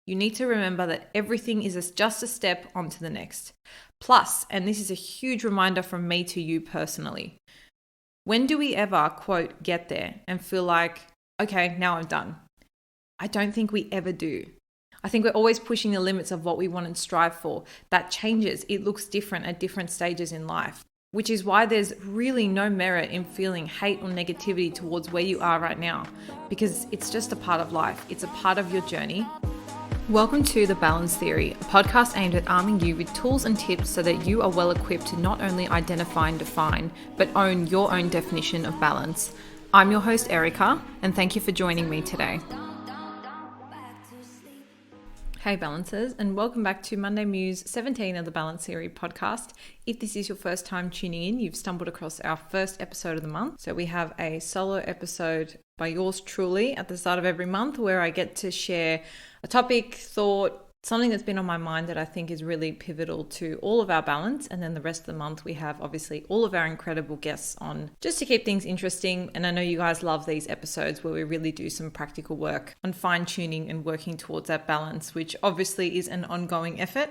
You need to remember that everything is just a step onto the next. Plus, and this is a huge reminder from me to you personally, when do we ever, quote, get there and feel like, okay, now I'm done? I don't think we ever do. I think we're always pushing the limits of what we want and strive for. That changes. It looks different at different stages in life, which is why there's really no merit in feeling hate or negativity towards where you are right now, because it's just a part of life. It's a part of your journey. Welcome to The Balance Theory, a podcast aimed at arming you with tools and tips so that you are well equipped to not only identify and define, but own your own definition of balance. I'm your host, Erica, and thank you for joining me today. Hey Balancers, and welcome back to Monday Muse 17 of the Balance Theory podcast. If this is your first time tuning in, you've stumbled across our first episode of the month. So we have a solo episode by yours truly at the start of every month where I get to share a topic, thought, something that's been on my mind that I think is really pivotal to all of our balance. And then the rest of the month, we have obviously all of our incredible guests on just to keep things interesting. And I know you guys love these episodes where we really do some practical work on fine tuning and working towards that balance, which obviously is an ongoing effort.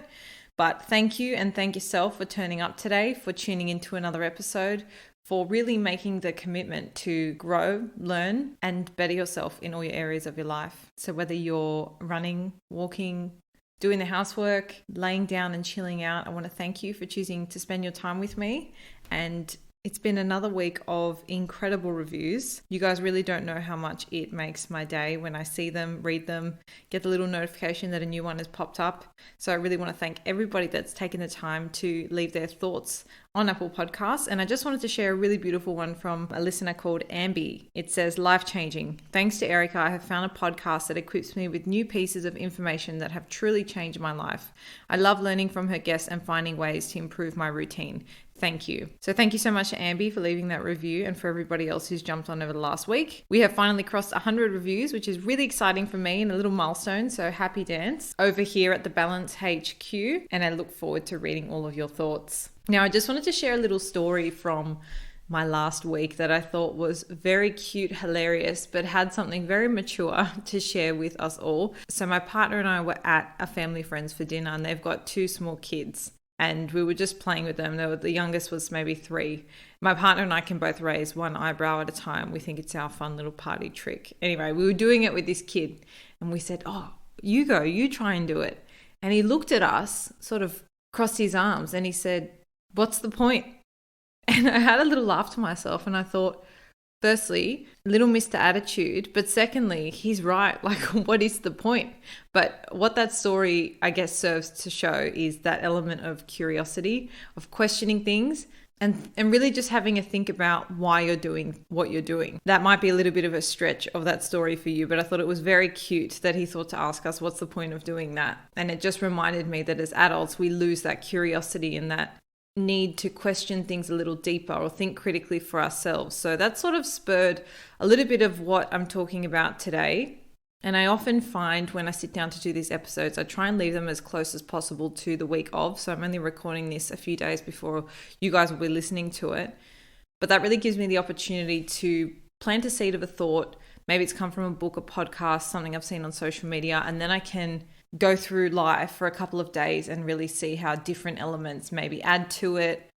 But thank you and thank yourself for turning up today, for tuning into another episode, for really making the commitment to grow, learn, and better yourself in all your areas of your life. So whether you're running, walking, doing the housework, laying down and chilling out, I want to thank you for choosing to spend your time with me. And it's been another week of incredible reviews. You guys really don't know how much it makes my day when I see them, read them, get the little notification that a new one has popped up. So I really want to thank everybody that's taken the time to leave their thoughts on Apple Podcasts. And I just wanted to share a really beautiful one from a listener called Ambi. It says, life-changing. Thanks to Erica, I have found a podcast that equips me with new pieces of information that have truly changed my life. I love learning from her guests and finding ways to improve my routine. Thank you. So thank you so much to Ambi for leaving that review and for everybody else who's jumped on over the last week. We have finally crossed 100 reviews, which is really exciting for me and a little milestone. So happy dance over here at the Balance HQ. And I look forward to reading all of your thoughts. Now, I just wanted to share a little story from my last week that I thought was very cute, hilarious, but had something very mature to share with us all. So my partner and I were at a family friend's for dinner and they've got two small kids. And we were just playing with them. The youngest was maybe 3. My partner and I can both raise one eyebrow at a time. We think it's our fun little party trick. Anyway, we were doing it with this kid and we said, oh, you go, you try and do it. And he looked at us, sort of crossed his arms and he said, what's the point? And I had a little laugh to myself and I thought, firstly, little Mr. Attitude, but secondly, he's right. Like, what is the point? But what that story, I guess, serves to show is that element of curiosity, of questioning things, and really just having a think about why you're doing what you're doing. That might be a little bit of a stretch of that story for you, but I thought it was very cute that he thought to ask us, what's the point of doing that? And it just reminded me that as adults, we lose that curiosity and that need to question things a little deeper or think critically for ourselves. So that sort of spurred a little bit of what I'm talking about today. And I often find when I sit down to do these episodes, I try and leave them as close as possible to the week of. So I'm only recording this a few days before you guys will be listening to it. But that really gives me the opportunity to plant a seed of a thought. Maybe it's come from a book, a podcast, something I've seen on social media, and then I can go through life for a couple of days and really see how different elements maybe add to it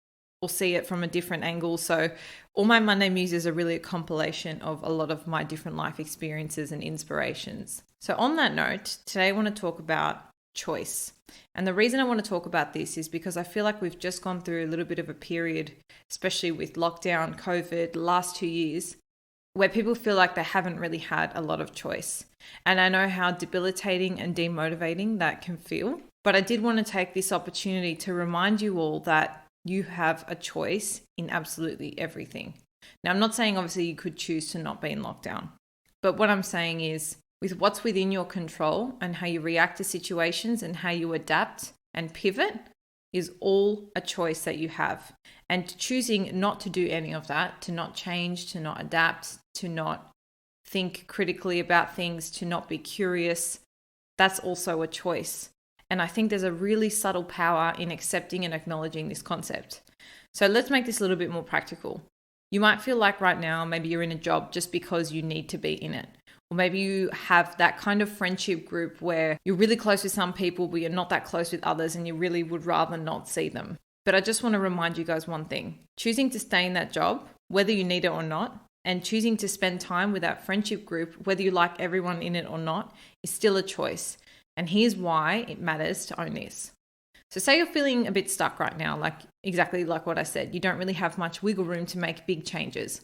or see it from a different angle. So all my Monday Muses are really a compilation of a lot of my different life experiences and inspirations. So on that note, today I want to talk about choice. And the reason I want to talk about this is because I feel like we've just gone through a little bit of a period, especially with lockdown, COVID, the last 2 years, where people feel like they haven't really had a lot of choice. And I know how debilitating and demotivating that can feel. But I did want to take this opportunity to remind you all that you have a choice in absolutely everything. Now, I'm not saying obviously you could choose to not be in lockdown. But what I'm saying is with what's within your control and how you react to situations and how you adapt and pivot is all a choice that you have. And choosing not to do any of that, to not change, to not adapt, to not think critically about things, to not be curious, that's also a choice. And I think there's a really subtle power in accepting and acknowledging this concept. So let's make this a little bit more practical. You might feel like right now, maybe you're in a job just because you need to be in it. Or maybe you have that kind of friendship group where you're really close with some people, but you're not that close with others, and you really would rather not see them. But I just want to remind you guys one thing. Choosing to stay in that job, whether you need it or not, and choosing to spend time with that friendship group, whether you like everyone in it or not, is still a choice. And here's why it matters to own this. So say you're feeling a bit stuck right now, exactly like what I said. You don't really have much wiggle room to make big changes.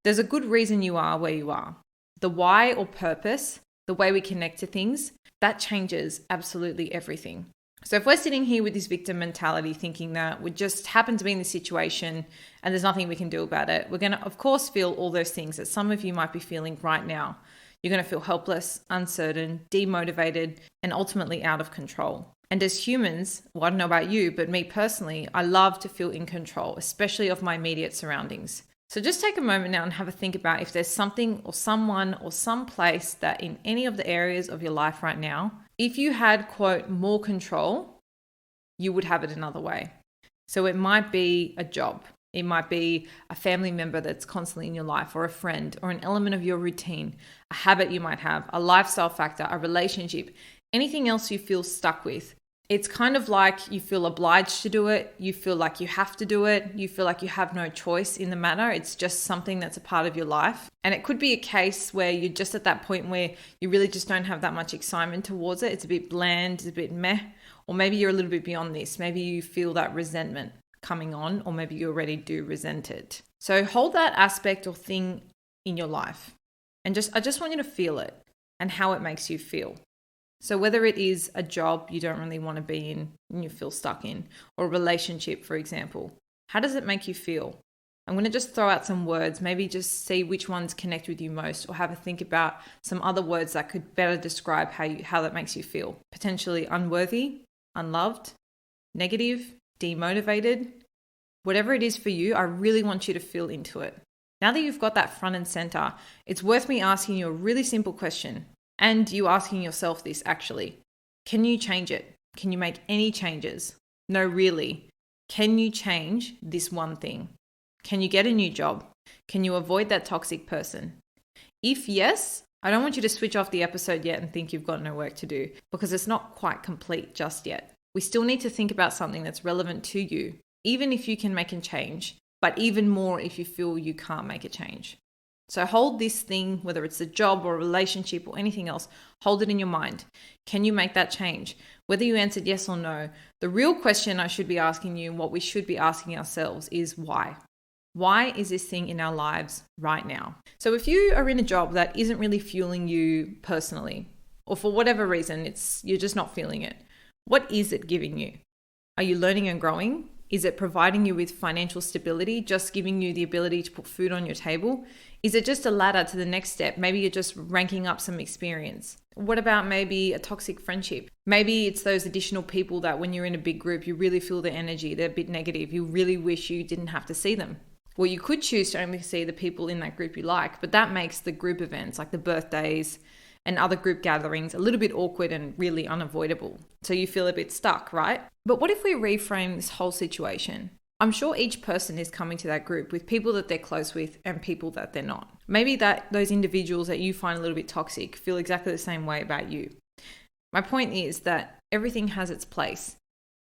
There's a good reason you are where you are. The why or purpose, the way we connect to things, that changes absolutely everything. So if we're sitting here with this victim mentality thinking that we just happen to be in this situation and there's nothing we can do about it, we're going to, of course, feel all those things that some of you might be feeling right now. You're going to feel helpless, uncertain, demotivated, and ultimately out of control. And as humans, well, I don't know about you, but me personally, I love to feel in control, especially of my immediate surroundings. So just take a moment now and have a think about if there's something or someone or some place that in any of the areas of your life right now, if you had, quote, more control, you would have it another way. So it might be a job. It might be a family member that's constantly in your life, or a friend, or an element of your routine, a habit you might have, a lifestyle factor, a relationship, anything else you feel stuck with. It's kind of like you feel obliged to do it. You feel like you have to do it. You feel like you have no choice in the matter. It's just something that's a part of your life. And it could be a case where you're just at that point where you really just don't have that much excitement towards it. It's a bit bland, it's a bit meh. Or maybe you're a little bit beyond this. Maybe you feel that resentment coming on, or maybe you already do resent it. So hold that aspect or thing in your life. And I just want you to feel it and how it makes you feel. So whether it is a job you don't really want to be in and you feel stuck in, or a relationship, for example, how does it make you feel? I'm going to just throw out some words, maybe just see which ones connect with you most, or have a think about some other words that could better describe how that makes you feel. Potentially unworthy, unloved, negative, demotivated. Whatever it is for you, I really want you to feel into it. Now that you've got that front and center, it's worth me asking you a really simple question. And you asking yourself this actually. Can you change it? Can you make any changes? No, really. Can you change this one thing? Can you get a new job? Can you avoid that toxic person? If yes, I don't want you to switch off the episode yet and think you've got no work to do, because it's not quite complete just yet. We still need to think about something that's relevant to you, even if you can make a change, but even more if you feel you can't make a change. So hold this thing, whether it's a job or a relationship or anything else, hold it in your mind. Can you make that change? Whether you answered yes or no, the real question I should be asking you, what we should be asking ourselves, is why? Why is this thing in our lives right now? So if you are in a job that isn't really fueling you personally, or for whatever reason, you're just not feeling it, what is it giving you? Are you learning and growing? Is it providing you with financial stability, just giving you the ability to put food on your table? Is it just a ladder to the next step? Maybe you're just ranking up some experience. What about maybe a toxic friendship? Maybe it's those additional people that when you're in a big group, you really feel their energy, they're a bit negative. You really wish you didn't have to see them. Well, you could choose to only see the people in that group you like, but that makes the group events like the birthdays and other group gatherings a little bit awkward and really unavoidable. So you feel a bit stuck, right? But what if we reframe this whole situation? I'm sure each person is coming to that group with people that they're close with and people that they're not. Maybe that those individuals that you find a little bit toxic feel exactly the same way about you. My point is that everything has its place.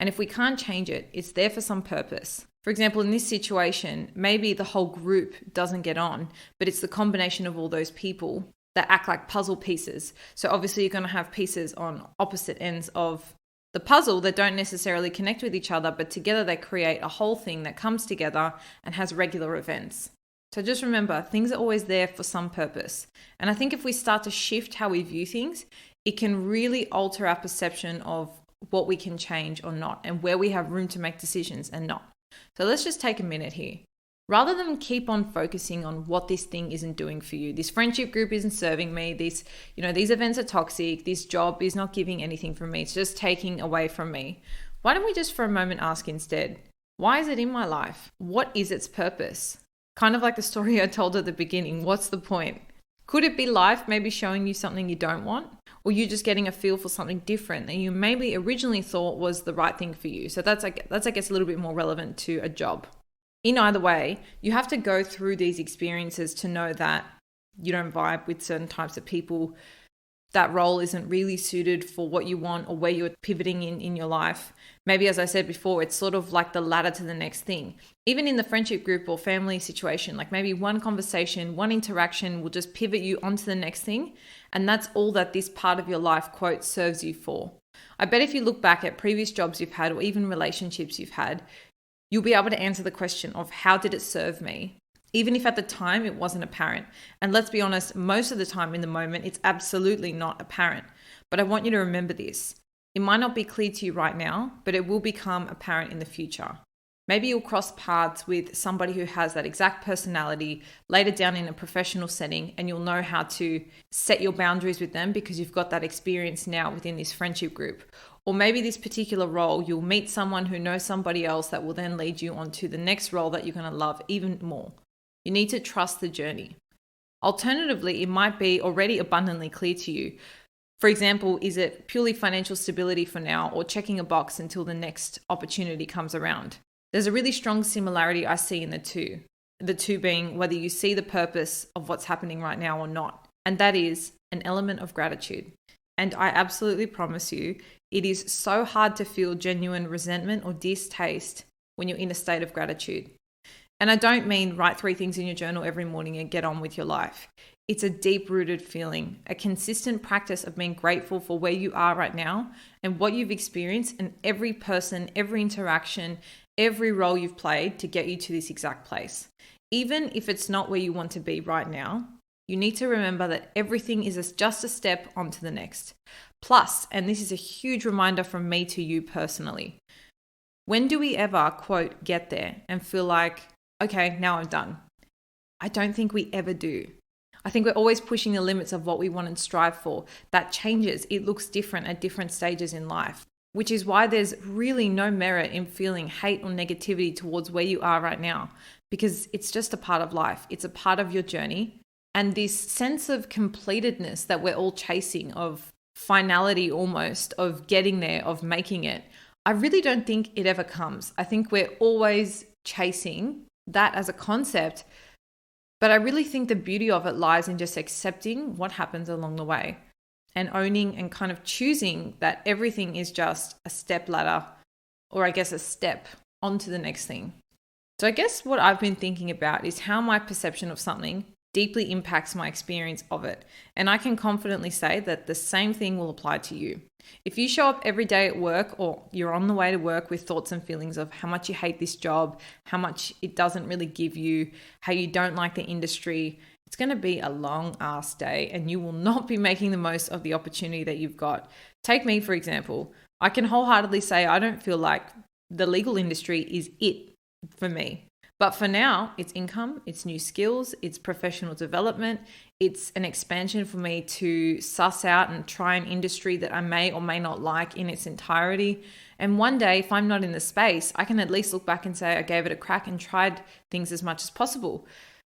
And if we can't change it, it's there for some purpose. For example, in this situation, maybe the whole group doesn't get on, but it's the combination of all those people that act like puzzle pieces. So obviously you're going to have pieces on opposite ends of the puzzle that don't necessarily connect with each other, but together they create a whole thing that comes together and has regular events. So just remember, things are always there for some purpose. And I think if we start to shift how we view things, it can really alter our perception of what we can change or not, and where we have room to make decisions and not. So let's just take a minute here. Rather than keep on focusing on what this thing isn't doing for you, this friendship group isn't serving me, these events are toxic, this job is not giving anything from me, it's just taking away from me. Why don't we just for a moment ask instead, why is it in my life? What is its purpose? Kind of like the story I told at the beginning, what's the point? Could it be life maybe showing you something you don't want? Or you just getting a feel for something different that you maybe originally thought was the right thing for you? So that's I guess a little bit more relevant to a job. In either way, you have to go through these experiences to know that you don't vibe with certain types of people, that role isn't really suited for what you want or where you're pivoting in your life. Maybe, as I said before, it's sort of like the ladder to the next thing. Even in the friendship group or family situation, like maybe one conversation, one interaction will just pivot you onto the next thing. And that's all that this part of your life, quote, serves you for. I bet if you look back at previous jobs you've had or even relationships you've had, you'll be able to answer the question of how did it serve me? Even if at the time it wasn't apparent. And let's be honest, most of the time in the moment, it's absolutely not apparent. But I want you to remember this. It might not be clear to you right now, but it will become apparent in the future. Maybe you'll cross paths with somebody who has that exact personality later down in a professional setting, and you'll know how to set your boundaries with them because you've got that experience now within this friendship group. Or maybe this particular role, you'll meet someone who knows somebody else that will then lead you on to the next role that you're going to love even more. You need to trust the journey. Alternatively, it might be already abundantly clear to you. For example, is it purely financial stability for now or checking a box until the next opportunity comes around? There's a really strong similarity I see in the two. The two being whether you see the purpose of what's happening right now or not. And that is an element of gratitude. And I absolutely promise you, it is so hard to feel genuine resentment or distaste when you're in a state of gratitude. And I don't mean write 3 things in your journal every morning and get on with your life. It's a deep-rooted feeling, a consistent practice of being grateful for where you are right now and what you've experienced and every person, every interaction, every role you've played to get you to this exact place. Even if it's not where you want to be right now, you need to remember that everything is just a step onto the next. Plus, and this is a huge reminder from me to you personally, when do we ever, quote, get there and feel like, okay, now I'm done? I don't think we ever do. I think we're always pushing the limits of what we want and strive for. That changes. It looks different at different stages in life, which is why there's really no merit in feeling hate or negativity towards where you are right now, because it's just a part of life. It's a part of your journey. And this sense of completedness that we're all chasing, of finality almost, of getting there, of making it, I really don't think it ever comes. I think we're always chasing that as a concept, but I really think the beauty of it lies in just accepting what happens along the way and owning and kind of choosing that everything is just a step ladder, or I guess a step onto the next thing. So I guess what I've been thinking about is how my perception of something deeply impacts my experience of it. And I can confidently say that the same thing will apply to you. If you show up every day at work or you're on the way to work with thoughts and feelings of how much you hate this job, how much it doesn't really give you, how you don't like the industry, it's going to be a long ass day and you will not be making the most of the opportunity that you've got. Take me, for example. I can wholeheartedly say I don't feel like the legal industry is it for me. But for now, it's income, it's new skills, it's professional development, it's an expansion for me to suss out and try an industry that I may or may not like in its entirety. And one day, if I'm not in the space, I can at least look back and say I gave it a crack and tried things as much as possible,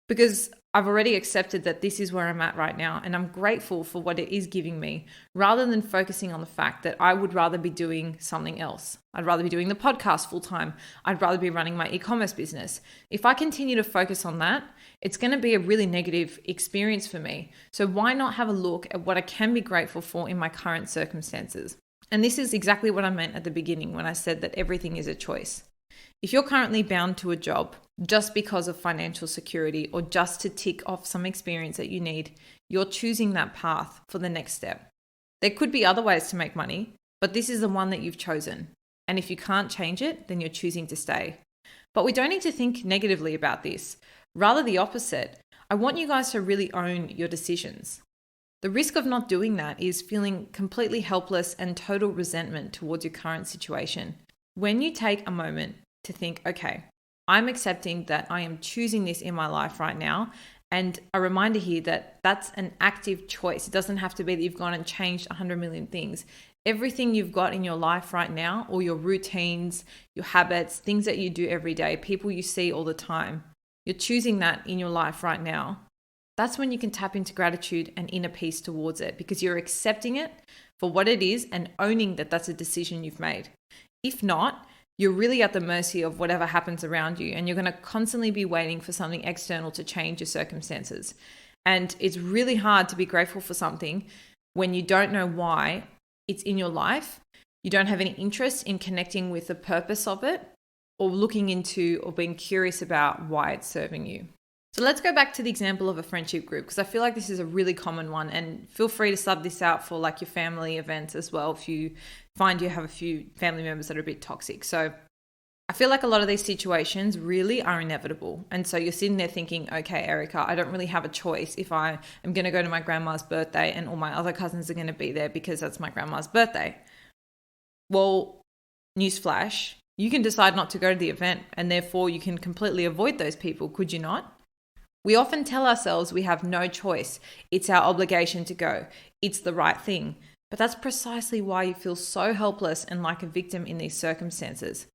because I've already accepted that this is where I'm at right now, and I'm grateful for what it is giving me, rather than focusing on the fact that I would rather be doing something else. I'd rather be doing the podcast full time. I'd rather be running my e-commerce business. If I continue to focus on that, it's going to be a really negative experience for me. So why not have a look at what I can be grateful for in my current circumstances? And this is exactly what I meant at the beginning when I said that everything is a choice. If you're currently bound to a job just because of financial security or just to tick off some experience that you need, you're choosing that path for the next step. There could be other ways to make money, but this is the one that you've chosen. And if you can't change it, then you're choosing to stay. But we don't need to think negatively about this. Rather the opposite. I want you guys to really own your decisions. The risk of not doing that is feeling completely helpless and total resentment towards your current situation. When you take a moment to think, okay, I'm accepting that I am choosing this in my life right now. And a reminder here that that's an active choice. It doesn't have to be that you've gone and changed 100 million things. Everything you've got in your life right now, or your routines, your habits, things that you do every day, people you see all the time, you're choosing that in your life right now. That's when you can tap into gratitude and inner peace towards it, because you're accepting it for what it is and owning that that's a decision you've made. If not, you're really at the mercy of whatever happens around you, and you're going to constantly be waiting for something external to change your circumstances. And it's really hard to be grateful for something when you don't know why it's in your life. You don't have any interest in connecting with the purpose of it, or looking into or being curious about why it's serving you. So let's go back to the example of a friendship group, because I feel like this is a really common one, and feel free to sub this out for like your family events as well if you find you have a few family members that are a bit toxic. So I feel like a lot of these situations really are inevitable. And so you're sitting there thinking, okay, Erica, I don't really have a choice if I am going to go to my grandma's birthday and all my other cousins are going to be there because that's my grandma's birthday. Well, newsflash, you can decide not to go to the event and therefore you can completely avoid those people, could you not? We often tell ourselves we have no choice. It's our obligation to go. It's the right thing. But that's precisely why you feel so helpless and like a victim in these circumstances.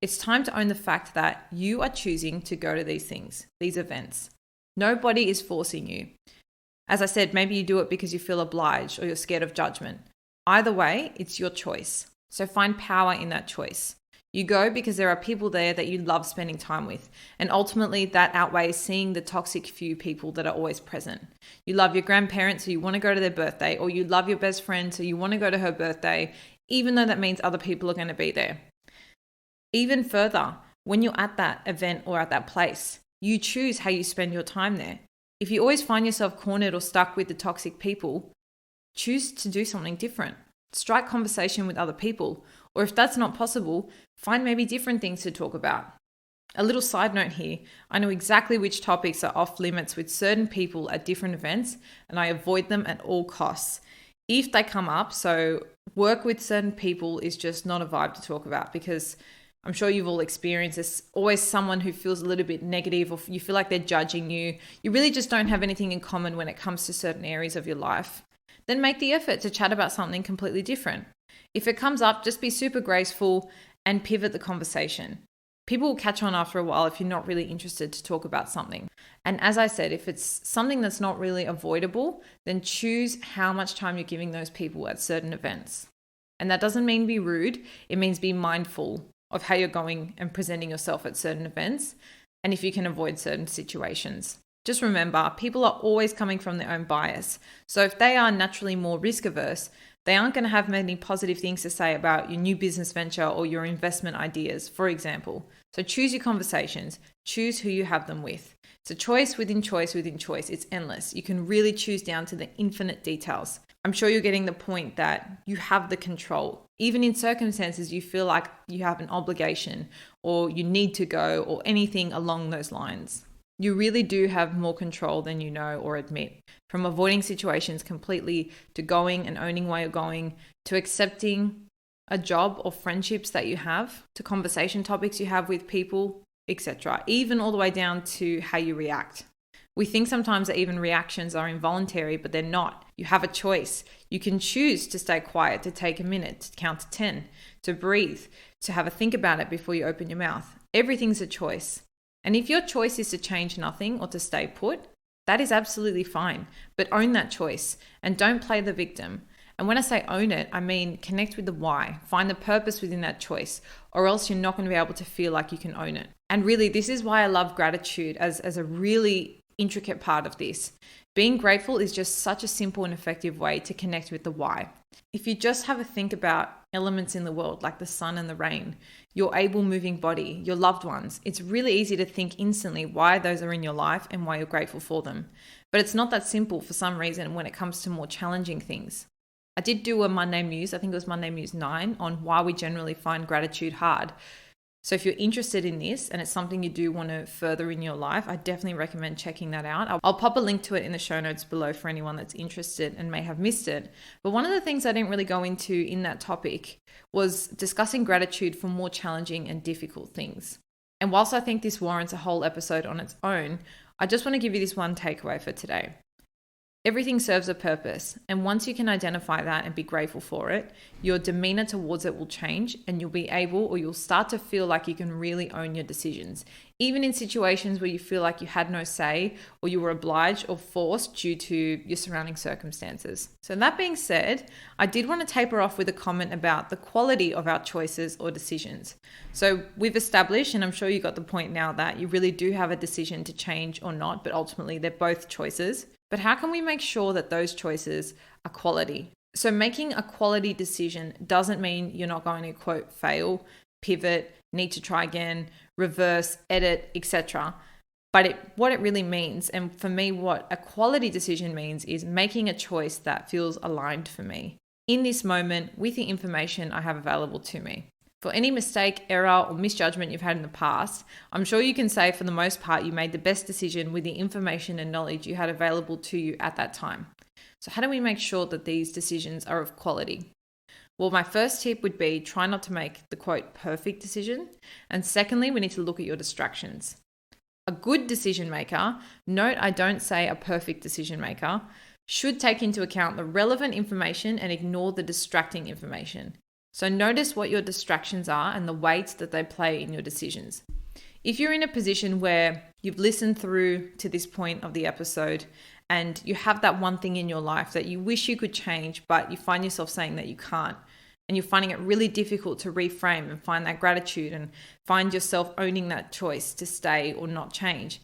It's time to own the fact that you are choosing to go to these things, these events. Nobody is forcing you. As I said, maybe you do it because you feel obliged or you're scared of judgment. Either way, it's your choice. So find power in that choice. You go because there are people there that you love spending time with. And ultimately that outweighs seeing the toxic few people that are always present. You love your grandparents, so you want to go to their birthday, or you love your best friend, so you want to go to her birthday, even though that means other people are going to be there. Even further, when you're at that event or at that place, you choose how you spend your time there. If you always find yourself cornered or stuck with the toxic people, choose to do something different. Strike conversation with other people. Or if that's not possible, find maybe different things to talk about. A little side note here, I know exactly which topics are off limits with certain people at different events, and I avoid them at all costs. If they come up, so work with certain people is just not a vibe to talk about, because I'm sure you've all experienced this. Always someone who feels a little bit negative, or you feel like they're judging you. You really just don't have anything in common when it comes to certain areas of your life. Then make the effort to chat about something completely different. If it comes up, just be super graceful and pivot the conversation. People will catch on after a while if you're not really interested to talk about something. And as I said, if it's something that's not really avoidable, then choose how much time you're giving those people at certain events. And that doesn't mean be rude. It means be mindful of how you're going and presenting yourself at certain events, and if you can avoid certain situations. Just remember, people are always coming from their own bias. So if they are naturally more risk averse, they aren't going to have many positive things to say about your new business venture or your investment ideas, for example. So choose your conversations, choose who you have them with. It's a choice within choice within choice. It's endless. You can really choose down to the infinite details. I'm sure you're getting the point that you have the control. Even in circumstances you feel like you have an obligation or you need to go or anything along those lines. You really do have more control than you know or admit. From avoiding situations completely to going and owning why you're going, to accepting a job or friendships that you have, to conversation topics you have with people, etc. Even all the way down to how you react. We think sometimes that even reactions are involuntary, but they're not. You have a choice. You can choose to stay quiet, to take a minute, to count to 10, to breathe, to have a think about it before you open your mouth. Everything's a choice. And if your choice is to change nothing or to stay put, that is absolutely fine. But own that choice and don't play the victim. And when I say own it, I mean connect with the why. Find the purpose within that choice, or else you're not going to be able to feel like you can own it. And really, this is why I love gratitude as a really intricate part of this. Being grateful is just such a simple and effective way to connect with the why. If you just have a think about elements in the world like the sun and the rain, your able moving body, your loved ones, it's really easy to think instantly why those are in your life and why you're grateful for them. But it's not that simple for some reason when it comes to more challenging things. I did do a Monday Muse, I think it was Monday Muse 9, on why we generally find gratitude hard. So if you're interested in this and it's something you do want to further in your life, I definitely recommend checking that out. I'll pop a link to it in the show notes below for anyone that's interested and may have missed it. But one of the things I didn't really go into in that topic was discussing gratitude for more challenging and difficult things. And whilst I think this warrants a whole episode on its own, I just want to give you this one takeaway for today. Everything serves a purpose, and once you can identify that and be grateful for it, your demeanor towards it will change, and you'll start to feel like you can really own your decisions, even in situations where you feel like you had no say or you were obliged or forced due to your surrounding circumstances. So that being said, I did want to taper off with a comment about the quality of our choices or decisions. So we've established, and I'm sure you got the point now, that you really do have a decision to change or not, but ultimately they're both choices. But how can we make sure that those choices are quality? So making a quality decision doesn't mean you're not going to, quote, fail, pivot, need to try again, reverse, edit, etc. But what it really means, and for me, what a quality decision means, is making a choice that feels aligned for me in this moment with the information I have available to me. For any mistake, error, or misjudgment you've had in the past, I'm sure you can say for the most part you made the best decision with the information and knowledge you had available to you at that time. So how do we make sure that these decisions are of quality? Well, my first tip would be try not to make the, quote, perfect decision. And secondly, we need to look at your distractions. A good decision maker, note I don't say a perfect decision maker, should take into account the relevant information and ignore the distracting information. So notice what your distractions are and the weight that they play in your decisions. If you're in a position where you've listened through to this point of the episode and you have that one thing in your life that you wish you could change, but you find yourself saying that you can't, and you're finding it really difficult to reframe and find that gratitude and find yourself owning that choice to stay or not change,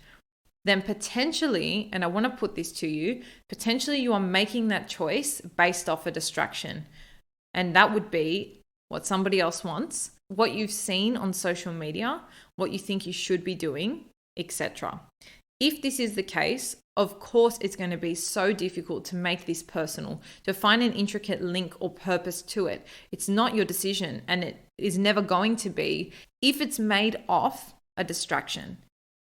then potentially, and I want to put this to you, potentially you are making that choice based off a distraction. And that would be what somebody else wants, what you've seen on social media, what you think you should be doing, etc. If this is the case, of course, it's going to be so difficult to make this personal, to find an intricate link or purpose to it. It's not your decision, and it is never going to be if it's made off a distraction.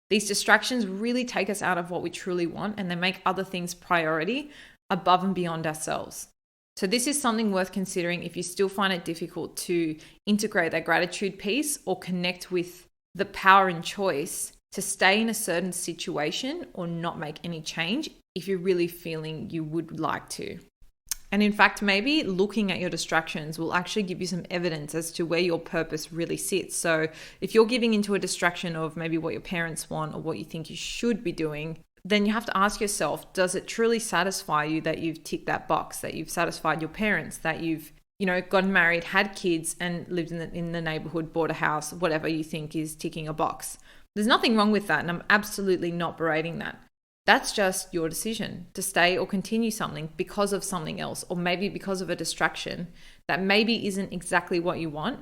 These distractions really take us out of what we truly want, and they make other things priority above and beyond ourselves. So this is something worth considering if you still find it difficult to integrate that gratitude piece or connect with the power and choice to stay in a certain situation or not make any change if you're really feeling you would like to. And in fact, maybe looking at your distractions will actually give you some evidence as to where your purpose really sits. So if you're giving into a distraction of maybe what your parents want or what you think you should be doing, then you have to ask yourself, does it truly satisfy you that you've ticked that box, that you've satisfied your parents, that you've gotten married, had kids, and lived in the neighborhood, bought a house, whatever you think is ticking a box? There's nothing wrong with that, and I'm absolutely not berating that. That's just your decision to stay or continue something because of something else, or maybe because of a distraction that maybe isn't exactly what you want.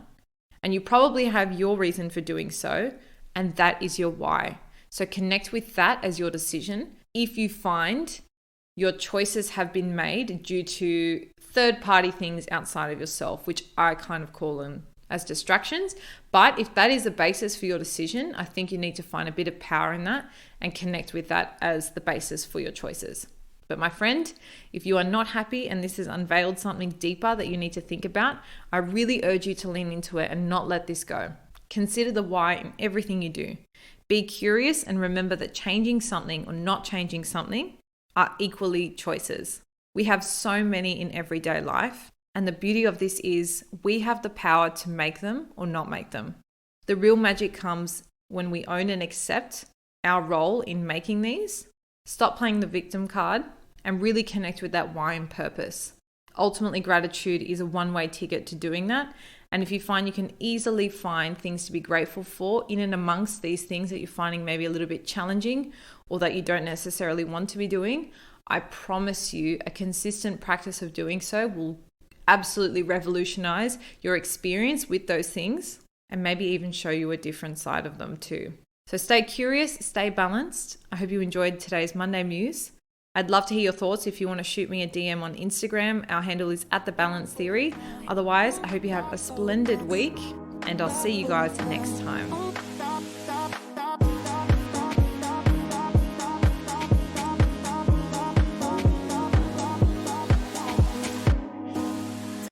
And you probably have your reason for doing so, and that is your why. So connect with that as your decision. If you find your choices have been made due to third-party things outside of yourself, which I kind of call them as distractions. But if that is the basis for your decision, I think you need to find a bit of power in that and connect with that as the basis for your choices. But my friend, if you are not happy and this has unveiled something deeper that you need to think about, I really urge you to lean into it and not let this go. Consider the why in everything you do. Be curious and remember that changing something or not changing something are equally choices. We have so many in everyday life. And the beauty of this is we have the power to make them or not make them. The real magic comes when we own and accept our role in making these, stop playing the victim card, and really connect with that why and purpose. Ultimately, gratitude is a one-way ticket to doing that. And if you find you can easily find things to be grateful for in and amongst these things that you're finding maybe a little bit challenging or that you don't necessarily want to be doing, I promise you a consistent practice of doing so will absolutely revolutionize your experience with those things and maybe even show you a different side of them too. So stay curious, stay balanced. I hope you enjoyed today's Monday Muse. I'd love to hear your thoughts. If you want to shoot me a DM on Instagram, our handle is @thebalancetheory. Otherwise, I hope you have a splendid week and I'll see you guys next time.